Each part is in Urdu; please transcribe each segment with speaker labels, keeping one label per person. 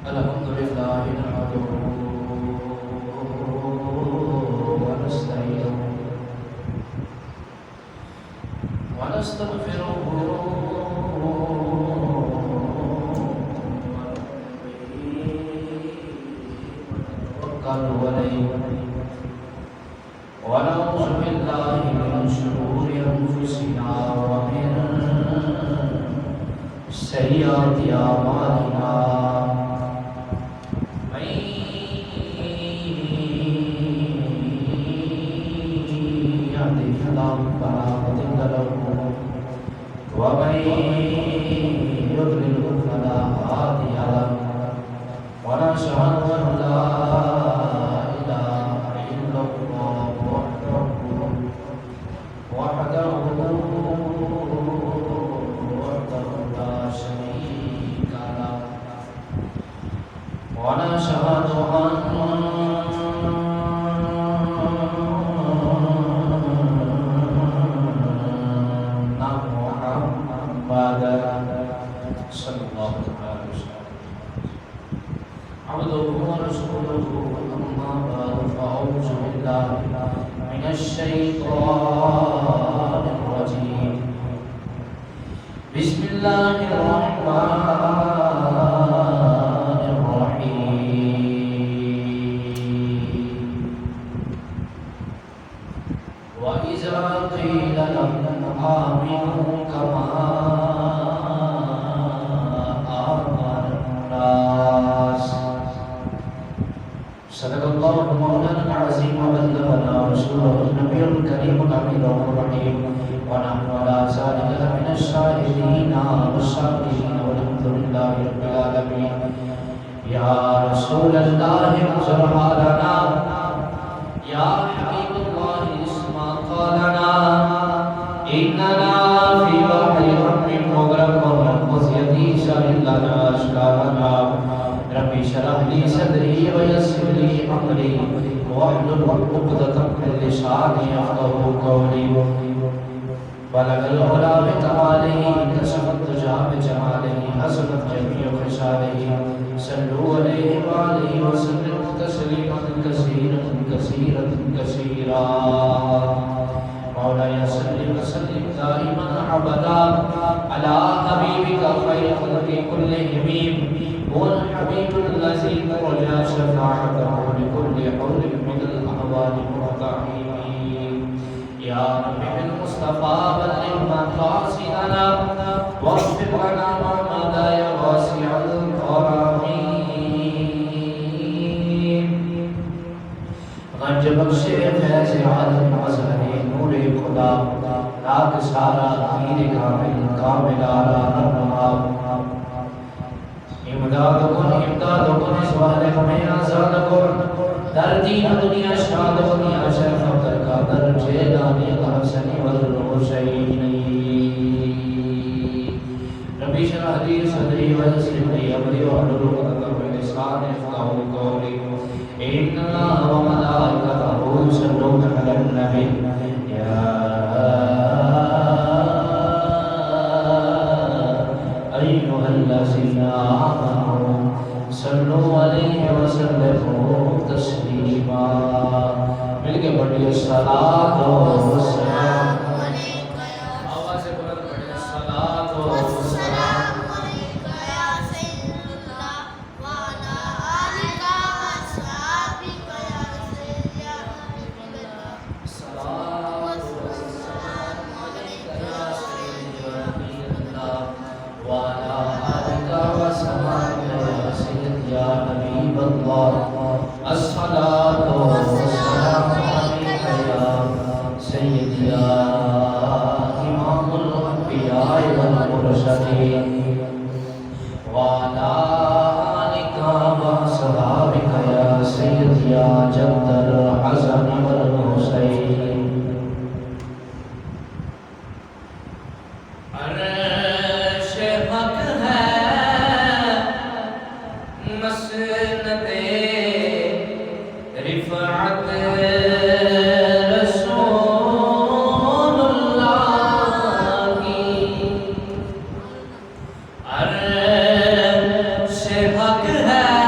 Speaker 1: الحمد لله نحمده ونستعينه ونستغفره ونتوكل عليه ونعوذ بالله من شرور أنفسنا ومن سيئات أعمالنا من يهده الله فلا مضل له ومن يضلل فلا هادي له ونشهد أن لا إله إلا الله وحده لا شريك له ونشهد أن محمدا صلى الله عليه وسلم عبده ورسوله أما بعد فأعوذ بالله من الشيطان الرجيم بسم الله الرحمن الرحيم وإذا قيل لهم آمنوا كما آمن الناس صدق الله مولانا العظيم وبلغنا رسوله النبي الكريم الأمين الرحيم ونحن على ذلك من الشاهدين والشاكرين والحمد لله رب العالمين يا رسول الله انظر حالنا يا حبيب الله اسمع قالنا إننا في بحر غم مغرق وخزيتي شاهد لنا أشكالنا ربي اشرح لي صدري ويسر لي أمري واحلل عقدة من لساني يفقهوا قولي بلغ العلا بكماله كشف الدجى بجماله حسنت جميع خصاله صلوا عليه وآله وسلم تسليما كثيرا كثيرا كثيرا مولاي صل وسلم دائما ابدا على حبيبك خير خلق كلهم هو الحبيب الذي ترجى شفاعته لكل حول من الأحوال مرتحين يا رب بالمصطفى بلغ مقاصدنا واغفر لنا ما مضى يا واسع الكرم غنج بخش فیض عالم مظہر نور خدا لاکھ سارا پیر کامل کامل آرا نرماب امداد کن سوال ہمیں آزاد کن در دین دنیا شاد دنیا شرف ترکا در جیلانی الحسنی والحسینی ربی شرح لی صدری ویسر لی امری وحلل عقدۃ من لسانی یفقهوا قولی ان اللہ وملائکتہ یصلون علی النبی یا ایھا الذین آمنوا صلوا علیہ وسلموا تسلیما مل کے پڑھیے الصلاۃ والسلام علیک یا آواز سے بلند پڑھیے الصلاۃ والسلام علیک یا سید اللہ وعلی آلک واصحابک یا سید یا حبیب اللہ الصلاۃ والسلام علیک یا سید یا حبیب اللہ وعلی آلک واصحابک یا سید یا حبیب اللہ الصلاۃ والسلام علیک یا سید یا امام الانبیاء والمرسلین وعلی آلک واصحابک یا سید یا جد الحسن والحسین عرش حق ہے مسند رفعت رسول اللہ کی عرش حق ہے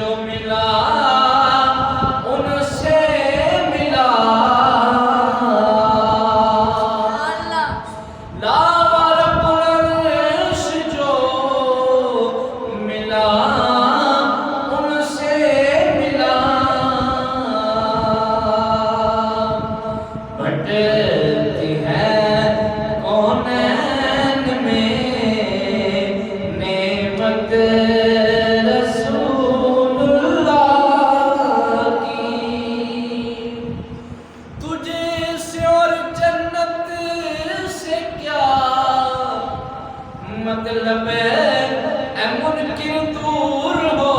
Speaker 1: جو ملا ان سے ملا لاوا رب العرش جو ملا ان سے ملا بٹتی ہے کونین میں نعمت رسول اللہ کی تجھے سے اور جنت سے کیا مطلب ہے اے منکر دور ہو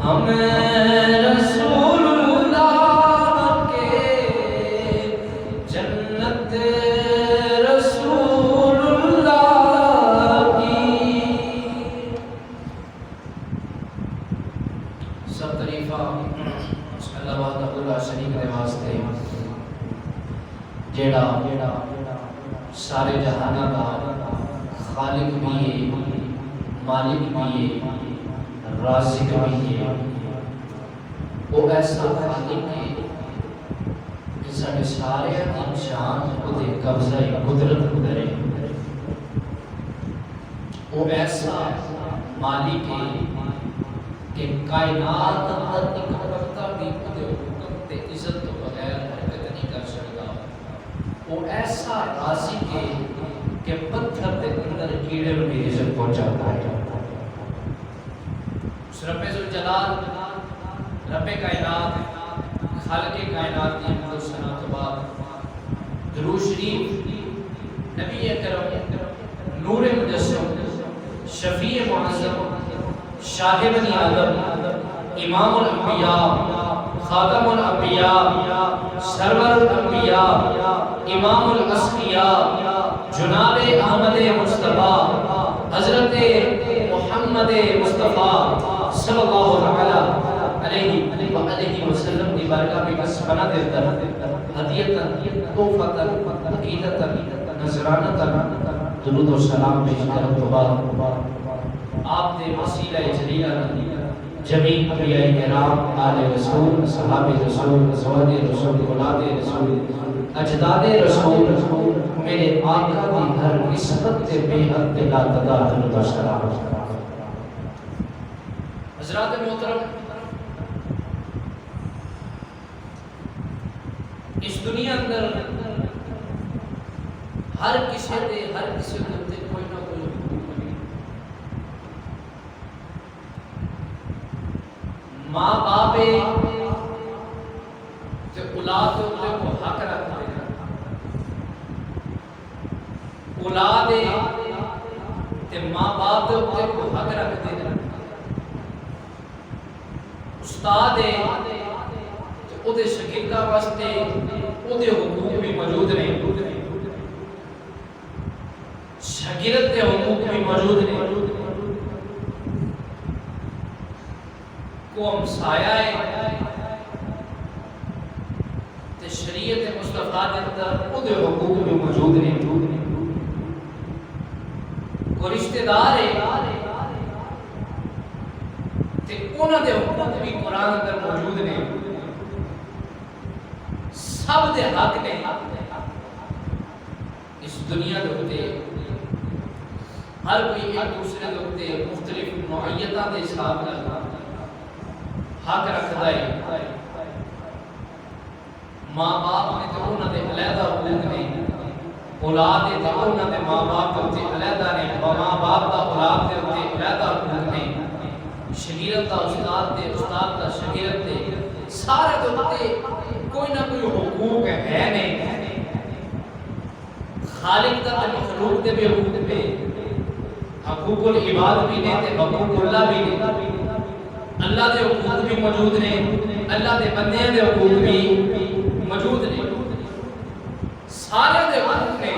Speaker 1: ہم رسول اللہ کے جنت رسول اللہ کی سب تعریفہ اللہ وحدہ لا شریک دے واسطے جیڑا سارے جہانہ کا خالق بھی ہے مالک بھی ہے رازق بھی ہے وہ ایسا خالق ہے کہ سارے سارے انسان کو دے قبضہ قدرت کرے وہ ایسا مالک ہے کہ کائنات اندر ایک وقتہ بھی خود حکم تے عزت تو بغیر حرکت نہیں کر سکتا وہ ایسا رازق ہے کہ پتھر دے اندر کیڑے بھی عزت پہنچاتا ہے اس رب ذوالجلال رب کائنات خالق کائنات کی حمد و ثنا کے بعد درود شریف نبی اکرم نور مجسم شفیع معظم شاہ بنی آدم امام الانبیاء خاتم الانبیاء سرور الانبیاء امام الاسقیاء جناب احمد مصطفیٰ حضرت محمد مصطفیٰ صلی اللہ علیہ وآلہ وسلم کی بارگاہ میں قسمنا دیتا ہدیتا توفتا عقیدتا نظرانتا درود و سلام پیش کرم تو بعد آپ دے وسیلہ جلیلہ جمیع انبیاء کرام آل رسول صحابہ رسول ازواج رسول اولاد رسول اجداد رسول میرے آقا دی ہر نسبت تے بے حد لا تدا درود و سلام حضرات محترم اس دنیا اندر ہر کسی دے کوئی نہ کوئی حقوق ہے ماں باپ تے اولاد تے کو حق رکھتے ہیں اولاد تے ماں باپ تے کو حق رکھتے ہیں استاد تے او دے شاگرداں واسطے او دے حقوق بھی موجود نے شاگرد کے حقوق بھی موجود ہیں قوم سایہ ہے تے شریعت مصطفیٰ کے اندر او دے حقوق بھی موجود ہیں کو رشتہ دار ہے تے انہاں دے حقوق بھی قرآن اندر موجود ہیں سب دے حق نے اس دنیا دے ہوتے ہر کوئی ایک دوسرے دے ہوتے مختلف نوعیتاں دے حساب نال حق رکھدا ہے ماں باپ نے تے انہاں دے علیحدہ حقوق نے اولاد تے انہاں دے ماں باپ تے علیحدہ نے ماں باپ دا اولاد تے علیحدہ حقوق نے شاگرد دا استاد تے استاد دا شاگرد تے سارے دے کوئی نہ کوئی حقوق ہے نے خالق دا تے مخلوق دے بھی حقوق پہ حقوق العباد بھی نے تے حقوق اللہ بھی نے اللہ دے حقوق بھی موجود نے اللہ دے بندیاں دے حقوق بھی موجود نے سارے دے حقوق نے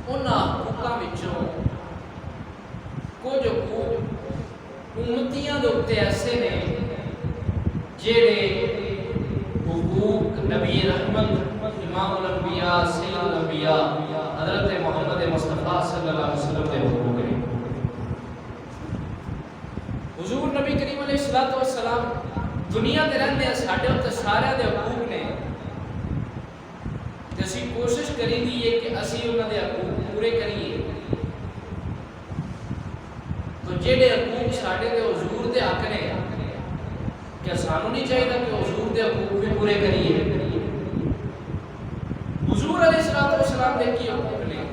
Speaker 1: انہاں حقوقاں وچوں کچھ حقوق امتیاں دے اوتے ایسے نے جڑے حقوق نبی رحمت امام الانبیاء سید الانبیاء حضرت محمد مصطفیٰ صلی اللہ علیہ وسلم دے حقوق نے علیہ الصلوۃ والسلام دنیا تے رہندے ہیں ساڈے تے سارے دے حقوق نے تے اسی کوشش کری دی ہے کہ اسی انہاں دے حقوق پورے کریے تو جڑے حقوق ساڈے دے حضور دے حق نے کیا سانوں نہیں چاہیے کہ حضور دے حقوق بھی پورے کریے حضور علیہ الصلوۃ والسلام دے کی حقوق نے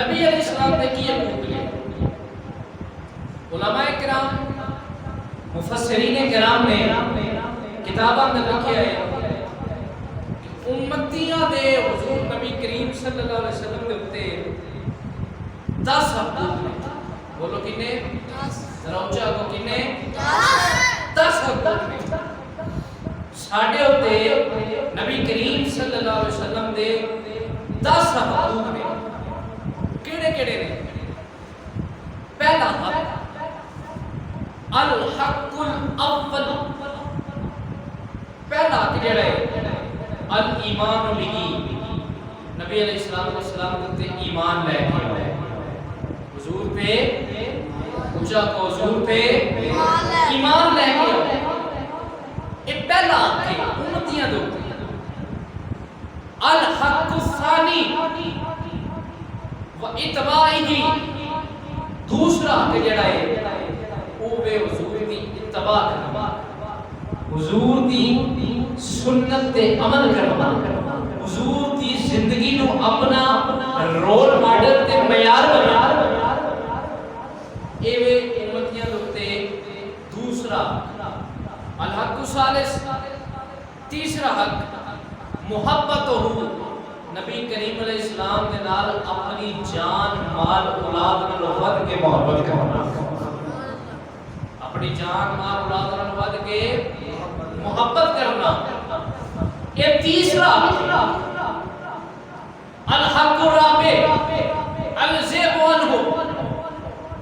Speaker 1: نبی علیہ السلام نے کی حقوق نے علماء کرام مفسرین کرام نے کتاباں میں لکھا ہے کہ امتیاں دے حضور نبی کریم صلی اللہ علیہ وسلم دے اوتے 10 حقوق نے بولو کنے 10 روچا کو کنے 10 حقوق نے ساڈے اوتے نبی کریم صلی اللہ علیہ وسلم دے 10 حقوق نے کیڑے کیڑے نے پہلا حق الحق الاول پہلا حق جڑا ہے الایمان به نبی علیہ الصلوۃ والسلام تے ایمان لے کے حضور پہ اونچا کو حضور پہ ایمان لے کے یہ پہلا حق ہے امتیاں دے الحق الثانی واتباعہ دوسرا حق جڑا ہے وہ بے حضور دی اتباع کرنا حضور دی سنت تے عمل کرنا حضور دی زندگی نو اپنا رول ماڈل تے معیار بنا اے وے امتیاں دے دوسرا الحق الثالث تیسرا حق محبت ہو نبی کریم علیہ السلام دے نال اپنی جان مال اولاد نال ود کے محبت کرنا اپنی جان مال اولاد نال ود کے محبت کرنا یہ تیسرا الحق الرابع الذب عنہ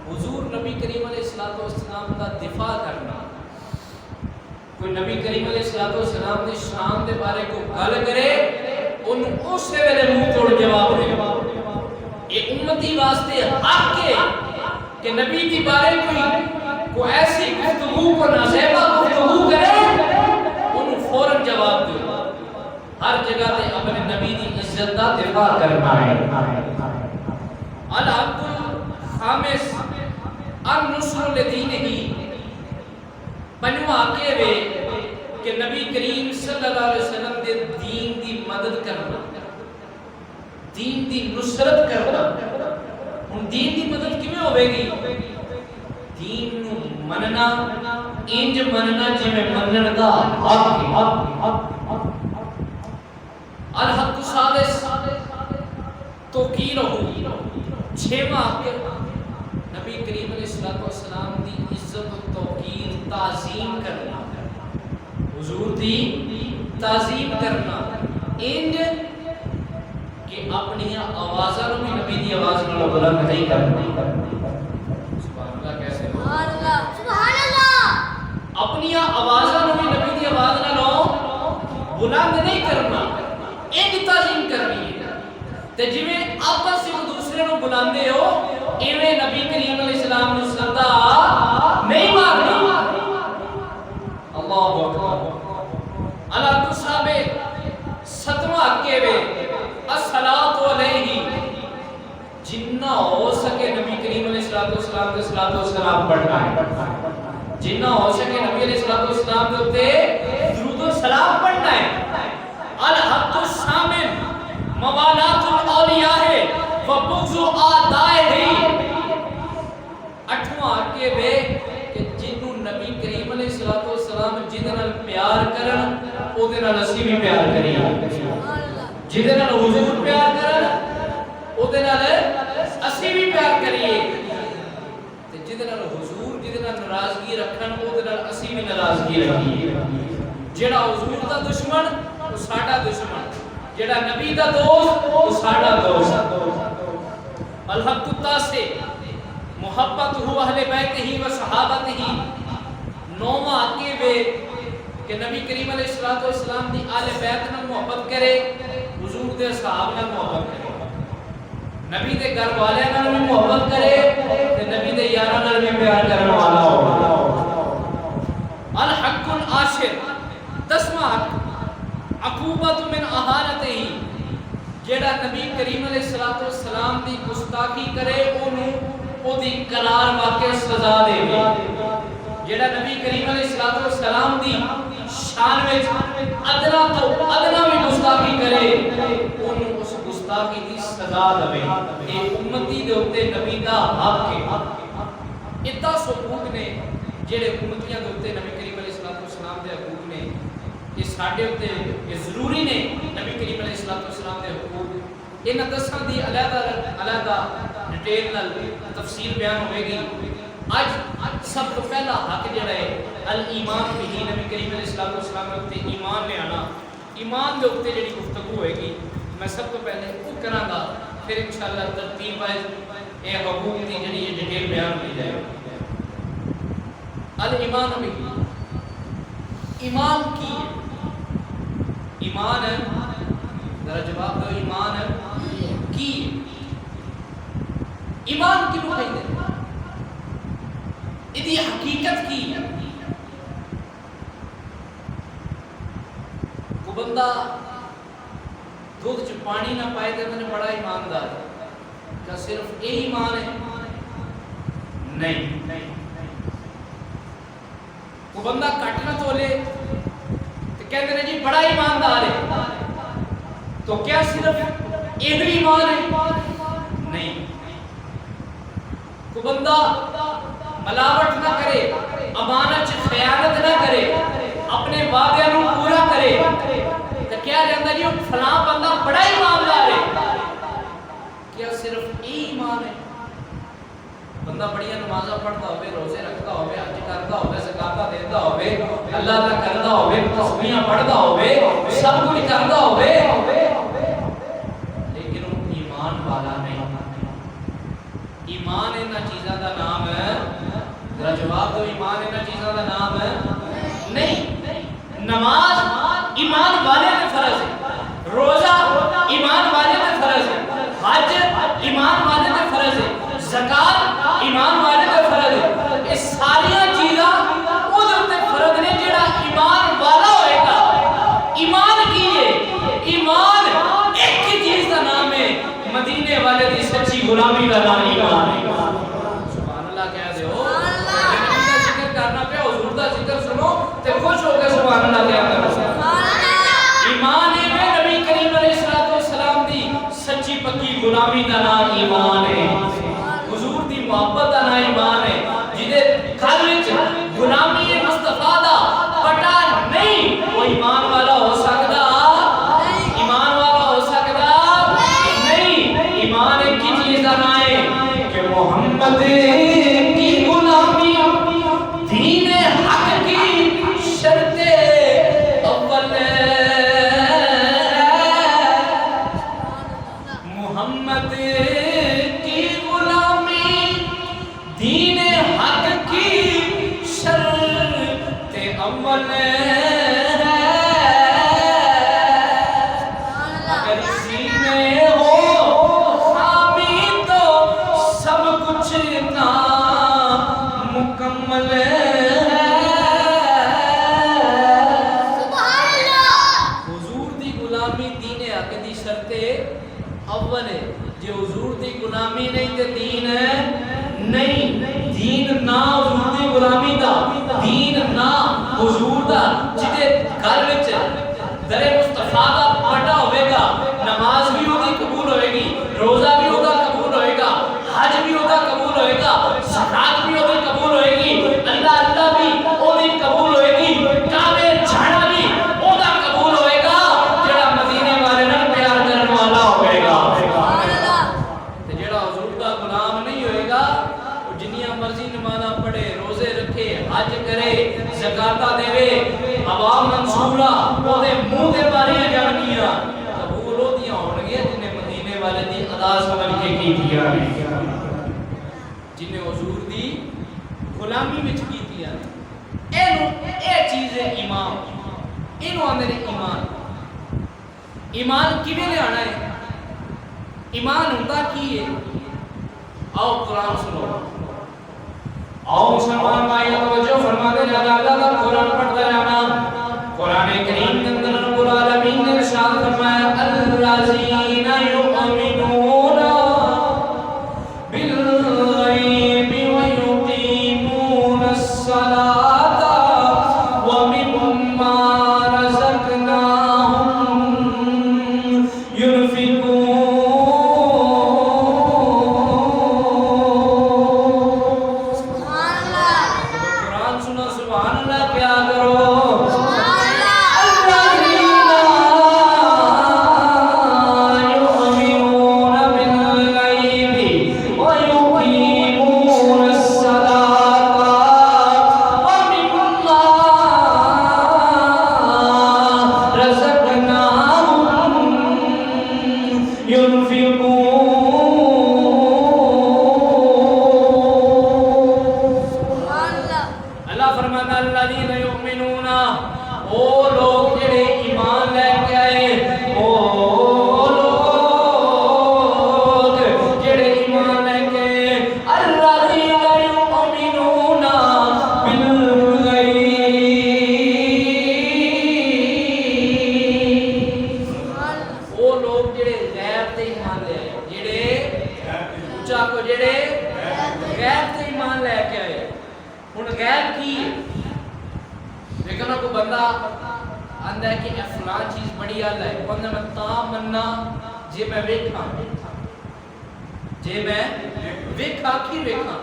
Speaker 1: حضور نبی کریم علیہ الصلوۃ والسلام کا دفاع کرنا کوئی نبی کریم علیہ الصلوۃ والسلام دی شان دے بارے کو گل کرے ان اسی ویلے منہ توڑ جواب دے یہ امتی واسطے حق ہے کہ نبی دی بارے کوئی ایسی گفتگو کو نازیبا گفتگو کرے ان فوراً جواب دے ہر جگہ تے اپنے نبی دی عزت دا دفاع کرنا ہے الحق الخامس النصر لدینہ پنجواں کے وے کہ نبی کریم صلی اللہ علیہ وسلم دے دین دی مدد کرنا دین دی نصرت کرنا ہن دین دی مدد کیویں ہوے گی دین نو مننا انج مننا جویں منن دا حق الحق السادس توقیر ہو چھواں نبی کریم علیہ الصلوۃ والسلام دی عزت و توقیر تعظیم کرنا حضور دی تعظیم کرنا انج کہ اپنی آوازاں نو بھی نبی دی آواز نال بلند نہیں کرنا سبحان اللہ کیسے سبحان اللہ اپنی آوازاں نو بھی نبی دی آواز نال بلند نہیں کرنا انج تعظیم کرنی ہے تے جویں آپس وچ دوسرے نو بلاندے ہو ایویں نبی کریم علیہ السلام نو صدا نہیں مارنا اللہ اکبر اللہ تو صحابے ستواں کے وے الصلاۃ علیہ جنہ ہو سکے نبی کریم علیہ الصلوۃ والسلام کے صلاۃ و سلام پڑھنا ہے جنہ ہو سکے نبی علیہ الصلوۃ والسلام کے اوپر درود و سلام پڑھنا ہے الحق الثامن موالات الاولیاء ہے وبغض اعدائہ اٹھواں کے وے کہ جنوں نبی کریم علیہ الصلوۃ والسلام جن نال پیار کرن او دے نال اسی بھی پیار کریے جن نال حضور پیار کرن او دے نال اسی بھی پیار کریے تے جن نال حضور جن نال ناراضگی رکھن او دے نال اسی بھی ناراضگی رکھیے جڑا حضور دا دشمن او ساڈا دشمن جڑا نبی دا دوست او ساڈا دوست الحق التاسع محبت ہو اہل بیت ہی و صحابت ہی نوواں کے وے کہ نبی کریم علیہ الصلوۃ والسلام دی آل بیت نال محبت کرے حضور دے صحابہ نال محبت کرے نبی دے گھر والے نال بھی محبت کرے تے نبی دے یاراں نال بھی پیار کرن والا ہو التهمۃ من اہانتہ، جیڑا نبی کریم علیہ الصلوۃ والسلام دی گستاخی کرے او دی قرار واقع سزا دے گی۔ جیڑا نبی کریم علیہ الصلوۃ والسلام دی شان وچ ادنا تو ادنا بھی گستاخی کرے اونوں اس گستاخی دی سزا دے۔ اے امتی دے اوتے نبی دا حق ہے۔ اتا ثبوت نے جڑے امتیاں دے اوتے نبی کریم علیہ الصلوۃ والسلام دے حقوق نے، یہ ساڈے اوتے یہ ضروری نے نبی کریم علیہ الصلوۃ والسلام دے حقوق۔ انہاں دساں دی علیحدہ ڈیٹیل نال تفصیل بیان ہوے گی۔ اج سب تو پہلا حق جڑا ہے الایمان بھی، نبی کریم علیہ الصلوۃ والسلام تے ایمان لے آنا، ایمان دے اوتے جڑی گفتگو ہوئے گی میں سب تو پہلے وہ کراں گا، پھر انشاءاللہ ترتیب وائز اے حقوق دی جڑی یہ ڈیٹیل بیان ہوئی جائے گی۔ الایمان بھی، ایمان کی ہے؟ ایمان ہے، ذرا جواب دو، ایمان ہے کی؟ ایمان کی لو کہتے ہیں، یہ حقیقت کی ہے؟ کو بندہ دودھ چ پانی نہ پائے تو میں نے بڑا ایماندار ہے، کیا صرف یہ ایمان ہے؟ نہیں۔ کو بندہ کٹ نہ تولے تو کہتے ہیں جی بڑا ایماندار ہے، تو کیا صرف یہ ایمان ہے؟ نہیں۔ کو بندہ ملاوٹ نہ کرے، امانت خیانت نہ کرے، اپنے وعدے کو پورا کرے تو کیا جانتا جی فلاں بندہ بڑا ایماندار ہے؟ کیا صرف یہ ایمان ہے؟ بندہ بڑیاں نمازاں پڑھتا ہوئے، روزے رکھتا ہوئے، حج کرتا ہوئے، زکاتاں دیتا ہوئے، اللہ کا کرتا ہوئے، تسبیحاں پڑھتا ہوئے، سب کچھ کرتا ہوئے، لیکن وہ ایمان والا نہیں۔ ایمان انہاں چیزاں دا نام ہے، ذرا جواب دو، ایمان انہاں چیزاں دا نام ہے نہیں۔ نماز ایمان والے تے فرض ہے، روزہ ایمان والے تے فرض ہے، حج ایمان والے تے فرض ہے، زکات ایمان والے تے فرض ہے۔ یہ ساری چیزاں او دے تے فرض نے جڑا ایمان والا ہوئے گا۔ ایمان کی ہے؟ ایمان ایک ہی چیز کا نام ہے، مدینے والے دی سچی غلامی کا نام ایمان ہے۔ سبحان اللہ کہہ دے ہو، نبی کا ذکر کرنا پہ حضور دا ذکر سنو تے خوش ہو کے سبحان اللہ کہہ دے۔ ایمان ہے نبی کریم علیہ الصلوۃ والسلام دی سچی پکی غلامی کا نام ایمان ہے، حضور دی محبت کا نام ایمان ہے، جدے گھر وچ غلامی مصطفیٰ دا پٹا نہیں وہ ایمان والا ہو سکتا؟ ایمان والا ہو سکتا نہیں۔ ایمان ایک ہی چیز کا نام ہے کہ محمد کی غلامی دین حق کی شرط اول ہے، محمد کی غلامی دین حق کی شرط اول ہے، اگر اسی میں ہو خامی تو سب کچھ نامکمل ہے۔ حضور دی غلامی دین حق دی شرط اول ہے، جے حضور دی غلامی نہیں تے دین نہیں۔ دین نہ حضور دی غلامی دا، دین نہ حضور دا، جدے گھر وچ در مصطفیٰ دا پٹا ہوئے گا، نماز بھی ہوگی قبول ہوئے گی، روزہ بھی ہوگا قبول ہوئے گا، حج بھی ہوگا قبول ہوئے گا، زکات بھی ہوگی قبول ہوئے گی، اللہ اللہ بھی ہوگی قبول ہوئے گی، کعبے جھاڑا بھی ہوگا قبول ہوئے گا، جڑا مدینے والے نال پیار کرن والا ہوئے گا۔ تے جڑا حضور دا غلام نہیں ہوئے گا، وہ جنیاں مرضی نمازاں پڑھے، روزے رکھے، حج کرے، زکاتاں دے، عوام منصورہ او دے منہ تے ماریاں جانگیاں، قبول ہوندیاں ہون گے جنہیں مدینے والے دی ادا سمجھ کے کیتیاں نے، جنہیں حضور دی غلامی وچ کیتیاں نے۔ اے چیز ہے ایمان، اینو آندے نے ایمان۔ ایمان کیویں لے آنا ہے؟ ایمان ہوندا کی ہے؟ آؤ قرآن سنو، آؤ مسلمان بھائی توجہ فرما دے جانا، اللہ کا قرآن پڑھتا جانا۔ قرآن کریم کے اندر العالمین نے ارشاد فرمایا الذین یؤمنون بالغیب ویقیمون الصلاۃ ومما رزقناہم ينفقون. سبحان اللہ. قرآن سنو سبحان اللہ کیا کرو. اللہ فرماتا الذین یؤمنون او لوگ جڑے ایمان لے کے آئے او لوگ جڑے ایمان لے کے الذین یؤمنون بالغیب. او لوگ جڑے غیب تے ایمان لے آئے جڑے اونچا کو جڑے غیب تے ایمان لے کے آئے. ہن غیب کی لیکن کو بندہ آندا ہے کہ اے فلاں چیز بڑی اعلی ہے بندہ میں تا مننا جے میں ویکھاں جے میں ویکھاں کی ویکھاں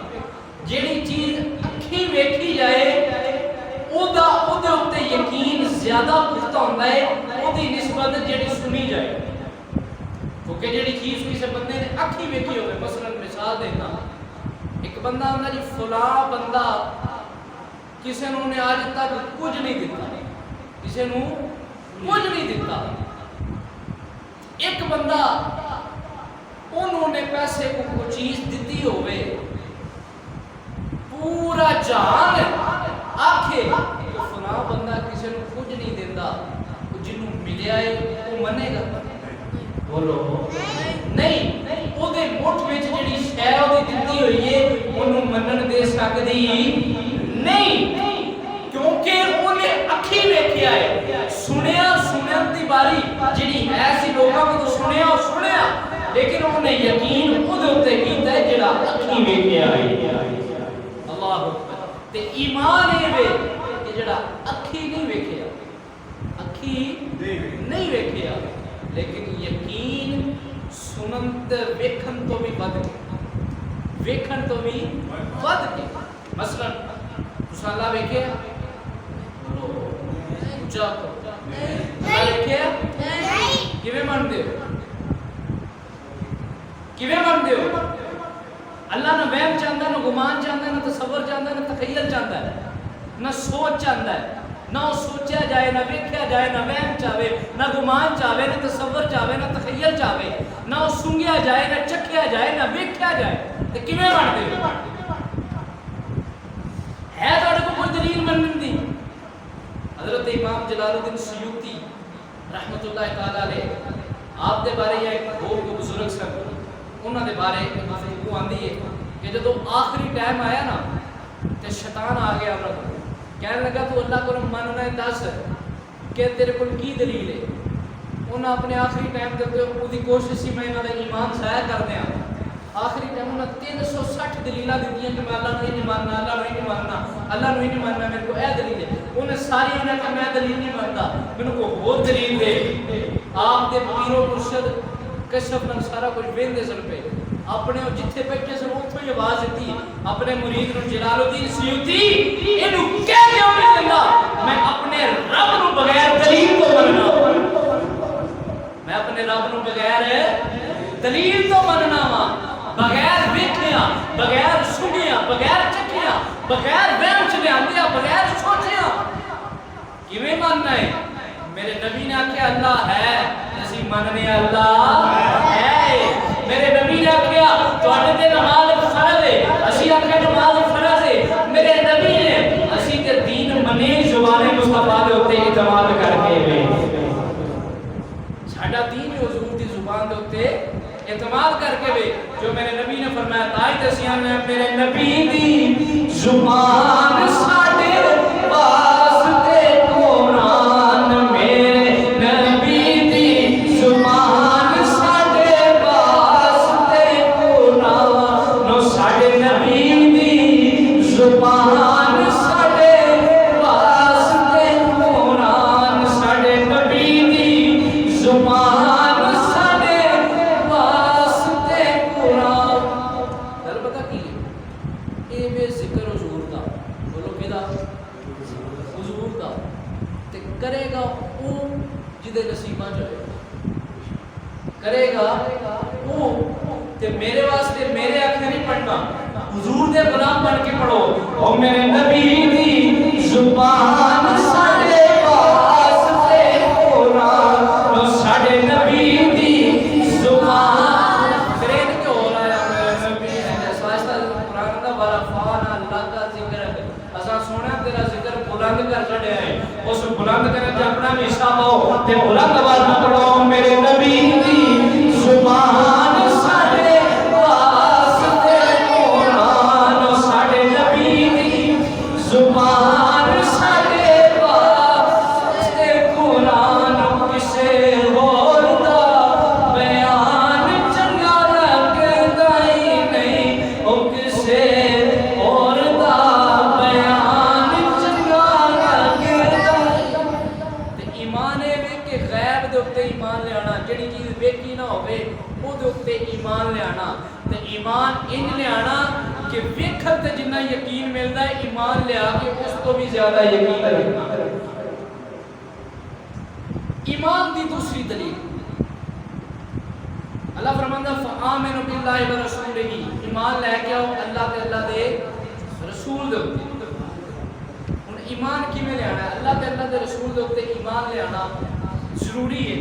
Speaker 1: جیڑی چیز اکھی ویکھی جائے اودا اودے اوتے یقین زیادہ پختہ ہوندا ہے اودی نسبت جیڑی سنی جائے. کیونکہ جیڑی چیز کسے بندے نے اکھی ویکھی ہوے مثلا مثال دینا ایک بندہ آندا جی فلاں بندہ کسے نوں نے آج تک کچھ نہیں دیتا کسے نوں کچھ نہیں دیتا. ایک بندہ انہوں نے پیسے کو کوئی چیز دیتی ہوئے پورا جہان آکھے تو فلاں بندہ کسے نوں کچھ نہیں دیتا جنوں ملیا ہے وہ منے گا بولو نہیں او دے مٹھ وچ جڑی شے او دی دتی ہوئی ہے اونوں منن دے سکدی نہیں کیونکہ اونے اکھی ویکھیا ہے سنیا سنن دی باری جڑی ہے سی لوکاں کو تو سنیا لیکن اونے یقین او دے اوتے کیتا ہے جڑا اکھی ویکھیا ہے. اللہ اکبر. تے ایمان اے وے کہ جڑا اکھی نہیں ویکھیا اکھی نہیں ویکھیا لیکن یقین سنن تے ویکھن تو بھی ود کے مثلا تساں اللہ ویکھیا بولو اونچا کو اللہ ویکھیا کیویں مندے ہو اللہ نہ وہم چاہندا نہ گمان چاہندا نہ تصور چاہندا نہ تخیل چاہندا ہے نہ سوچ چاہندا ہے نہ سوچیا جائے نہ ویکھیا جائے نہ وہم چاہے نہ گمان چاہے نہ تصور چاہے نہ تخیل چاہے نہ سنگیا جائے نہ چکھیا جائے نہ ویکھیا جائے تے کیویں بندے ہو ہے تہاڈے کو کوئی دلیل منن دی. حضرت امام جلال الدین سیوطی رحمت اللہ تعالی علیہ آپ دے بارے ایک بہت بزرگ سن انہاں دے بارے ایک گفتگو آندی ہے کہ جدوں آخری ٹائم آیا نا تے شیطان آ گیا انہاں کو کہنے لگا تو اللہ کو ماننا ہے دس کہ تیرے کول کی دلیل ہے. انہاں اپنے آخری ٹائم تے اودی کوشش سی میں انہاں دا ایمان ضائع کر دیاں آخری ٹائم انہاں 360 دلیلاں دتیاں کہ میں اللہ نہیں ماننا اللہ نہیں ماننا میرے کو اے دلیل ہے. انہیں ساری نے کہا میں دلیل نہیں مانتا میرے کو اور دلیل دے. آپ دے پیر و مرشد کشف نال سارا کچھ ویندے سن پے اپنے جتھے بیٹھے سن اوتھوں ہی آواز دتی اپنے مرید نوں جلال الدین سیوطی اینو کہہ کیوں نہیں دیندا میں اپنے رب نوں بغیر دلیل تو مننا میں اپنے رب نوں بغیر دلیل تو مننا وا بغیر ویکھیا بغیر سنیا بغیر چکھیا بغیر وہم چ لیاندیا بغیر سوچیا کیویں ماننا ہے. میرے نبی نے آکھیا اللہ ہے اسی مننے اللہ ہے. میرے نبی نے آکھیا تواڈے تے نماز فرض ہے اسی آکھیا نماز فرض ہے. میرے نبی نے اسی تے دین منے زبان مصطفی دے اوتے اعتماد کر کے ساڈا دین حضور دی زبان دے اوتے اعتماد کر کے وے جو میرے نبی نے فرمایا تائی دسیاں نے میرے نبی دی زبان ساڈے واسطے قرآن میرے زبان ساڈے واسطے قرآن ساڈے نبی دی زبان ساڈے واسطے قرآن گل پتہ کی اے بے ذکر حضور دا بولو کیدا حضور دا تے کرے گا او جدے نصیباں چ ہوئے کرے گا او تے میرے واسطے میرے آنکھیں نہیں پڑھنا حضور دے غلام بن کے پڑھو او میرے نبی دی زبان ساڈے واسطے قرآن او ساڈے نبی دی زبان کرے کہ ہو رہا ہے میرے نبی ہے واسطہ قرآن دا والا فان اللہ کا ذکر ہے اساں سونا تیرا ذکر بلند کر چھڑیا ہے اس بلند کرے تے اپنا بھی حصہ ہو تے بلند آواز نہ پڑھو میرے نبی دی زبان ساڈے واسطے قرآن ساڈے نبی دی زبان ساڈے واسطے قرآن کسے اور دا بیان چنگا لگدا ہی نہیں او کسے اور دا بیان چنگا لگدا تے ایمان اے کہ غیب دے اوتے ایمان لے آنا جڑی چیز ویکھی نہ ہوے او دے اوتے ایمان لے آنا تے ایمان ان لے آنا کہ ویکھن تے جنہ یقین ملدا ہے ایمان لے آ کے اس تو بھی زیادہ یقین رکھنا ایمان دی دوسری دلیل اللہ فرماندا فآمنوا باللہ ورسولہ ایمان لے کے آؤ اللہ تے اللہ دے رسول دے اوتے ہن ایمان کیویں لے آنا اللہ تے اللہ دے رسول دے اوتے ایمان لے آنا ضروری ہے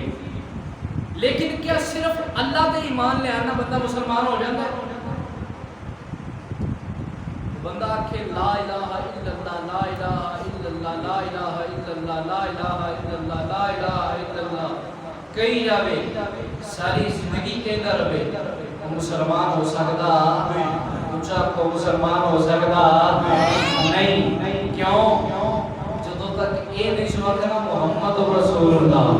Speaker 1: لیکن کیا صرف اللہ تے ایمان لے آنا بندہ مسلمان ہو جاتا ہے بندہ آکھے لا الہ الا اللہ لا الہ الا اللہ لا الہ الا اللہ لا الہ الا اللہ لا الہ الا اللہ کئی جاوے ساری زندگی کے اندر رہے مسلمان ہو سکتا اونچا کو مسلمان ہو سکتا نہیں کیوں جدوں تک یہ نہیں سنا کہ محمد رسول اللہ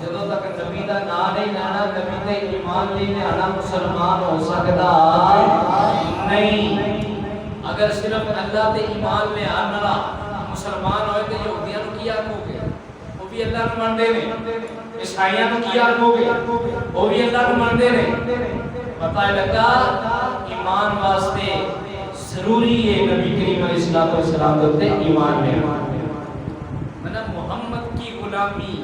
Speaker 1: جدوں تک نبی دا نام نہیں لینا نبی تے ایمان نہیں لینا مسلمان ہو سکتا نہیں اگر صرف اللہ تے ایمان لے آنا مسلمان ہوئے تے یہودیاں نو کی آکھو گے وہ بھی اللہ نو مندے نے عیسائیاں نو کی آکھو گے وہ بھی اللہ نو مندے نے پتہ لگا ایمان واسطے ضروری ہے نبی کریم علیہ السلام دے ایمان لے منا محمد کی غلامی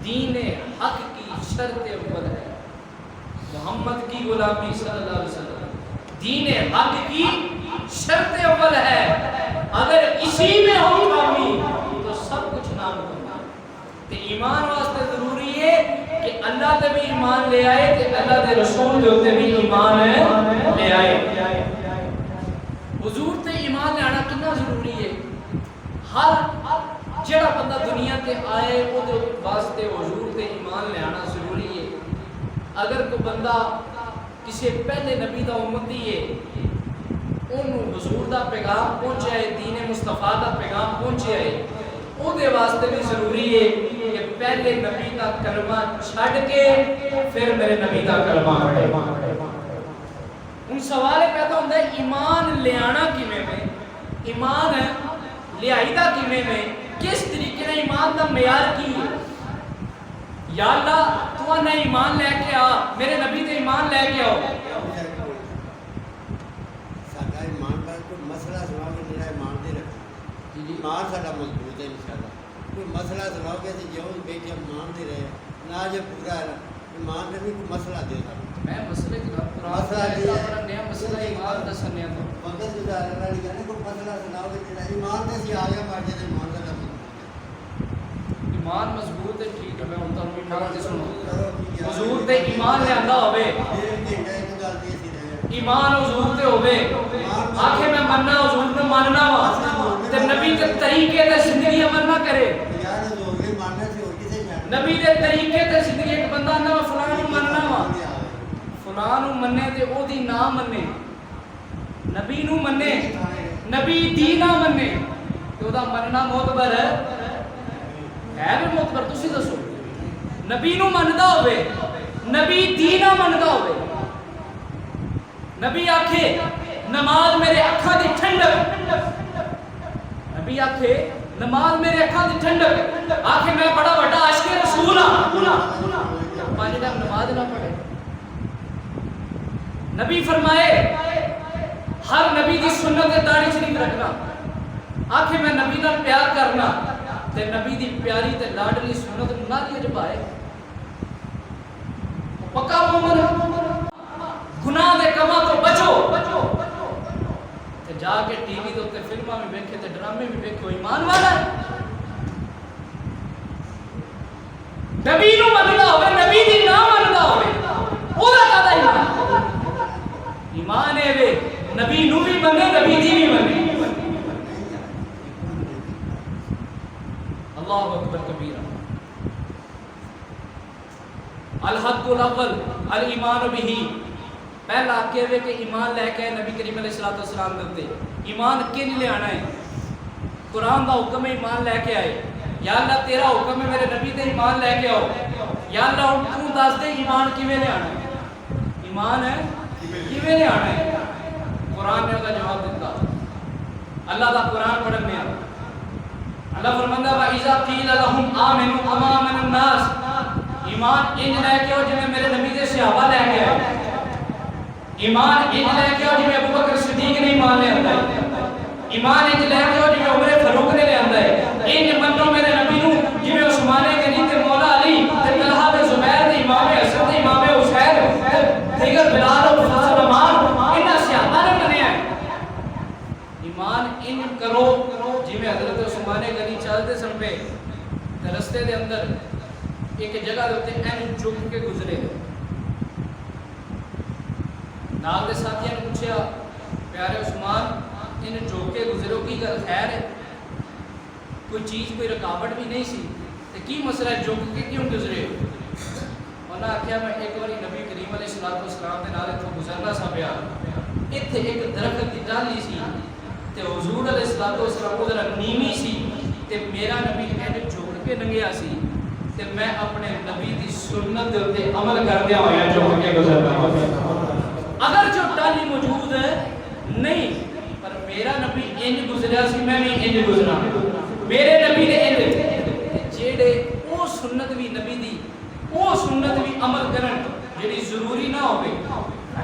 Speaker 1: دین حق کی شرط اول ہے محمد کی غلامی صلی اللہ علیہ وسلم دین حق کی شرط اول ہے اگر اسی میں ہو کامی تو سب کچھ نامکمل تے ایمان واسطے ضروری ہے کہ اللہ تے بھی ایمان لے آئے تے اللہ دے رسول دے اوتے بھی ایمان لے آئے حضور تے ایمان لے آنا کتنا ضروری ہے ہر جڑا بندہ دنیا تے آئے او دے واسطے حضور تے ایمان لے آنا ضروری ہے اگر کوئی بندہ کسی پہلے نبی دا امتی ہے انہوں حضور دا پیغام پہنچے ہے دین مصطفیٰ دا پیغام پہنچے ہے او دے واسطے بھی ضروری ہے کہ پہلے نبی دا کلمہ چھڑ کے پھر میرے نبی دا کلمہ پڑھے ان سوال پیدا ہوتا ہے ایمان لے آنا کیویں میں ایمان لے آئی دا کیویں میں کس طریقے نے ایمان دا معیار کی ہے یا اللہ تو نہ ایمان لے کے آ میرے نبی تے ایمان لے کے آؤ
Speaker 2: ساڈا ایمان دا کوئی مسئلہ سناؤ کہ جڑا ایمان دے رکھے ایمان ساڈا مضبوط ہے انشاءاللہ کوئی مسئلہ سناؤ کہ جو بیٹھے ایمان دے رہے نہ جو پورا ہے ایمان دے کوئی مسئلہ دے
Speaker 1: میں مسئلے کی
Speaker 2: مسئلہ دے
Speaker 1: نیا مسئلہ ایمان دا سنیا تو
Speaker 2: وقت گزارنے والی گل کوئی مسئلہ سناؤ کہ جڑا ایمان دے سی آ گیا پاٹے دے ایمان دا
Speaker 1: ایمان مضبوط ہے ٹھیک ہے میں ہن تانوں ایمان تے سنو حضور تے ایمان لے آندا ہوے ایمان حضور تے ہوے آکھے میں مننا حضور نو ماننا وا تے نبی دے طریقے تے زندگی عمل نہ کرے
Speaker 2: یار حضور نے ماننا سی اور کسے چھڈ
Speaker 1: نبی دے طریقے تے زندگی ایک بندہ نہ فلاں نو مننا وا فلاں نو مننے تے او دی نہ مننے نبی نو مننے نبی دی نہ مننے تے او دا مننا معتبر ہے بھی معتبر تسی دسو نبی نو مندا ہوے نبی دی نہ مندا ہوے نبی آکھے نماز میرے اکھاں دی ٹھنڈ
Speaker 3: نبی آکھے نماز میرے اکھاں دی ٹھنڈک، آکھے میں بڑا بڑا عاشق رسول ہاں، 5 ٹائم نماز نہ پڑھے۔ نبی فرمائے ہر نبی دی سنت داڑھی شریف رکھنا، آکھے میں نبی نال پیار کرنا تے نبی دی پیاری تے لاڈلی سنت نہ دی جبائے پکا مومن گناہ دے کما تو بچو تے جا کے ٹی وی تے فلماں میں ویکھے تے ڈرامے میں ویکھو ایمان والا ہے۔ نبی نو مننا ہوے نبی دی نہ مندا ہوے او دا کدا ایمان ہے وے نبی نو بھی منے نبی دی بھی منے۔ اللہ اکبر کبیرہ۔ الحق الاول الایمان بہ، پہلا کہے کہ ایمان لے کے نبی کریم علیہ الصلوۃ والسلام دے ایمان کن لے آنا ہے؟ قرآن دا حکم ہے ایمان لے کے آئے، یا اللہ تیرا حکم ہے میرے نبی تے ایمان لے کے آؤ، یا اللہ تو دس دے ایمان کیویں لے آنا ہے؟ ایمان ہے کیویں لے آنا ہے؟ قرآن نے اس کا جواب دیتا، اللہ دا قرآن پڑھنے آ اللہ فرماندا وَإِذَا قِيلَ لَهُمْ آمِنُوا كَمَا آمَنَ النَّاسُ، ایمان انج لے کے آؤ جویں میرے نبی دے صحابہ لے کے آئے، ایمان انج لے کے آؤ جویں ابو بکر صدیق نے ایمان لے آندا ہے، ایمان انج لے کے آؤ جویں عمر فاروق نے لے آندا ہے، انج منو میرے نبی نو جویں عثمان غنی تے مولا علی تے طلحہ تے زبیر تے امام حسن تے امام حسین تے دیگر بلال اور سلمان انہاں صحابہ نے منیا ہے۔ ایمان انج کرو جویں حضرت عثمان غنی چلتے سن پہ تے رستے دے اندر ایک جگہ دے اوتے این جھک کے گزرے، نال دے ساتھیاں نے پوچھا پیارے عثمان ان جھک کے گزرو کی گل خیر ہے؟ کوئی چیز کوئی رکاوٹ بھی نہیں سی تے کی مسئلہ ہے جھک کے کیوں گزرے ہو؟ انہاں آکھیا میں ایک باری نبی کریم علیہ الصلوۃ والسلام دے نال اتھوں گزرنا سا پیا، ایتھے ایک درخت دی ڈالی سی تے حضور علیہ الصلوۃ والسلام ذرا نیوی سی تے میرا نبی این جھک کے لنگیا سی تے میں اپنے نبی دی سنت دے اوتے عمل کردیا ہویا جھک کے گزرنا۔ اگر جو ڈالی موجود ہے نہیں پر میرا نبی انج گزریا سی میں بھی انج گزرا، میرے نبی نے انج جیڑے او سنت بھی نبی دی او سنت بھی عمل کرن جڑی ضروری نہ ہوے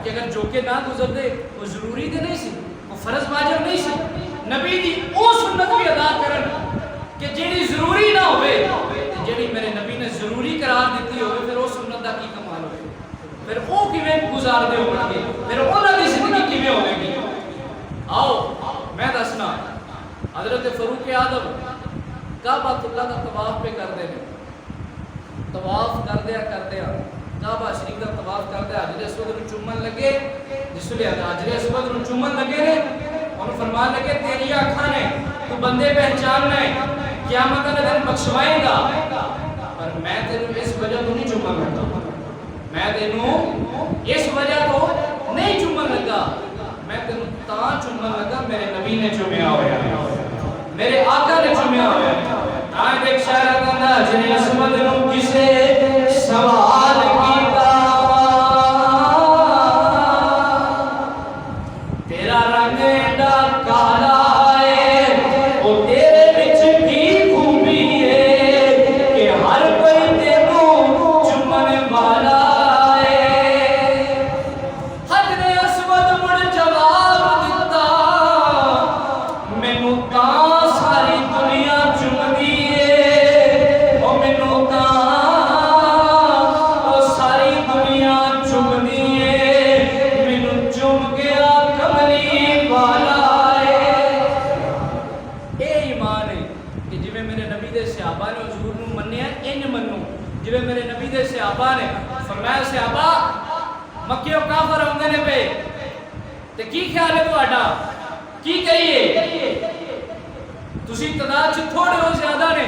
Speaker 3: کہ اگر جو کہ نہ گزر دے وہ ضروری تے نہیں سی، وہ فرض واجب نہیں سی، نبی دی او سنت بھی ادا کرن کہ جڑی ضروری نہ ہوے جڑی میرے نبی نے ضروری قرار دیتی ہوے پھر او سنت دا کی کمال ہوے، پھر او کیویں گزار دے ہون گے، پھر انہاں دی زندگی کیویں ہوے گی۔ آؤ میں دسنا حضرت فاروق اعظم کعبہ اللہ کا طواف پہ کردے نے، طواف کردیا کعبہ شریف کا طواف کردیا حجر اسود نوں چومن لگے، جس لے حجر اسود نوں چومن لگے نے انہوں فرمان لگے تیری اکھاں نے تو بندے پہچاننا ہے قیامت کے دن بخشوائے گا، پر میں تینوں اس وجہ تو نہیں چومن لگا، میں تینوں اس وجہ تو نہیں چومن لگا، میں تینوں تاں چومن لگا میرے نبی نے چومیا ہویا، میرے آقا نے چومیا ہویا۔ آئے دیکھ شاعر کہندا حجر اسود نوں کسے سوال کیتا تیرا رنگ ایڈا کالا ہے او تیرے وچ کی خوبی ہے کہ ہر کوئی تینوں چومن والا ہے۔ حجر اسود مڑ جواب دتا مینوں تاں ساری دنیا چومدی ہے، او مینوں تاں او ساری دنیا چومدی ہے، مینوں چوم گیا کملی والا ہے۔ اے ایمان ہے کہ جویں میرے نبی دے صحابہ نے حضور نوں منیا انج منو، جویں میرے نبی دے صحابہ نے فرمایا صحابہ مکیوں کافر آندے نے پے تے کی خیال ہے تہاڈا کی کریے؟ تسی تعداد چ تھوڑے ہو زیادہ نے،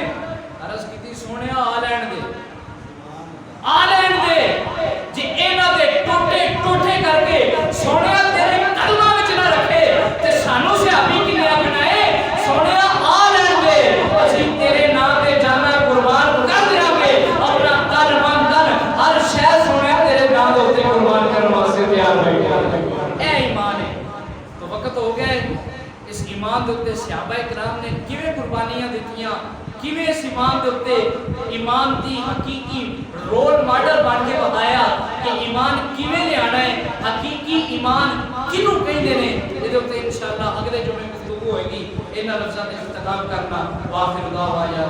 Speaker 3: عرض کیتی سونیا آ لین دے جی انہاں دے ٹوٹے ٹوٹے کر کے سونیا تیرے قدماں وچ نہ رکھے تے سانو صحابی کنے آکھنا ہے سونیا آ لین دے اسی تیرے نام تے جانا قربان کر دیاں گے، اپنا تن من دھن ہر شے سونیا تیرے نام دے قربان کرن واسطے تیار ہوئے۔ اے ایمان ہے تو وقت ہو گیا ہے اس ایمان دے اوتے صحابہ کرام نے کیویں قربانیاں دتیاں، کیویں اس ایمان دے اوتے ایمان دی حقیقی رول ماڈل بن کے بتایا کہ ایمان کیویں لے آنا ہے، حقیقی ایمان کینوں کہندے نے۔ یہ اوتے انشاءاللہ اگلے جمعے گفتگو ہوئے گی، انہاں لفظاں تے اختتام کرنا۔ واخر دعوانا